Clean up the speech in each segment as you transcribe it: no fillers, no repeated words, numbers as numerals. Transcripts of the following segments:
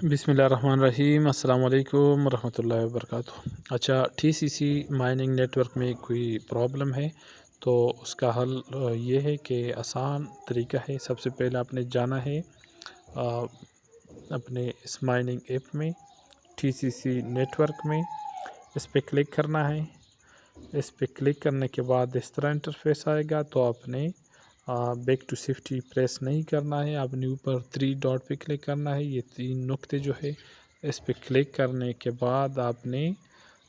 बिस्मिल्लाहिर्रहमानिर्रहीम, अस्सलाम वालेकुम रहमतुल्लाहि व बरकातुहू। अच्छा, TCC माइनिंग नेटवर्क में कोई प्रॉब्लम है तो उसका हल ये है कि आसान तरीका है। सबसे पहले आपने जाना है अपने इस माइनिंग ऐप में, TCC नेटवर्क में, इस पर क्लिक करना है। इस पर क्लिक करने के बाद इस तरह इंटरफेस आएगा तो आपने बैक टू सेफ्टी प्रेस नहीं करना है। आपने ऊपर 3 डॉट पे क्लिक करना है, ये 3 नुक्ते जो है इस पे क्लिक करने के बाद आपने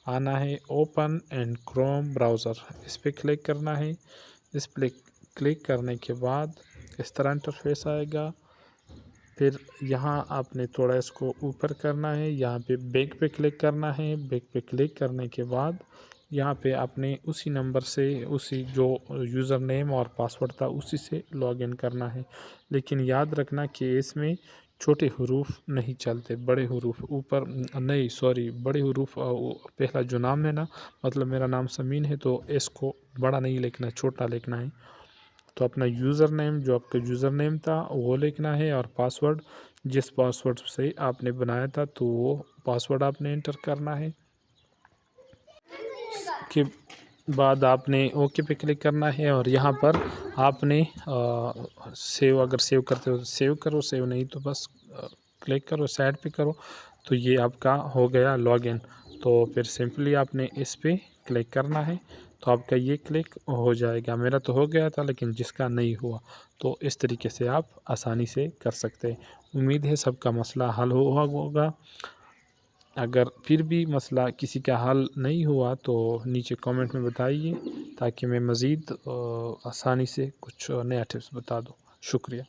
आना है ओपन एंड क्रोम ब्राउज़र, इस पे क्लिक करना है। इस पे क्लिक करने के बाद इस तरह इंटरफेस आएगा। फिर यहाँ आपने थोड़ा इसको ऊपर करना है, यहाँ पे बैक पे क्लिक करना है। बैक पे क्लिक करने के बाद यहाँ पे आपने उसी नंबर से, उसी जो यूज़र नेम और पासवर्ड था उसी से लॉगिन करना है। लेकिन याद रखना कि इसमें छोटे हरूफ नहीं चलते, बड़े हरूफ ऊपर नहीं, सॉरी, बड़े हरूफ पहला जो नाम है ना, मतलब मेरा नाम समीन है तो इसको बड़ा नहीं लिखना है, छोटा लिखना है। तो अपना यूज़र नेम, जो आपका यूज़र नेम था वो लिखना है, और पासवर्ड जिस पासवर्ड से आपने बनाया था तो वो पासवर्ड आपने एंटर करना है। के बाद आपने ओके पे क्लिक करना है, और यहाँ पर आपने सेव, अगर सेव करते हो तो सेव करो, सेव नहीं तो बस क्लिक करो, साइड पे करो, तो ये आपका हो गया लॉगिन। तो फिर सिंपली आपने इस पे क्लिक करना है तो आपका ये क्लिक हो जाएगा। मेरा तो हो गया था, लेकिन जिसका नहीं हुआ तो इस तरीके से आप आसानी से कर सकते हैं। उम्मीद है सबका मसला हल हुआ होगा। अगर फिर भी मसला किसी का हल नहीं हुआ तो नीचे कमेंट में बताइए, ताकि मैं मज़ीद आसानी से कुछ नया टिप्स बता दूँ। शुक्रिया।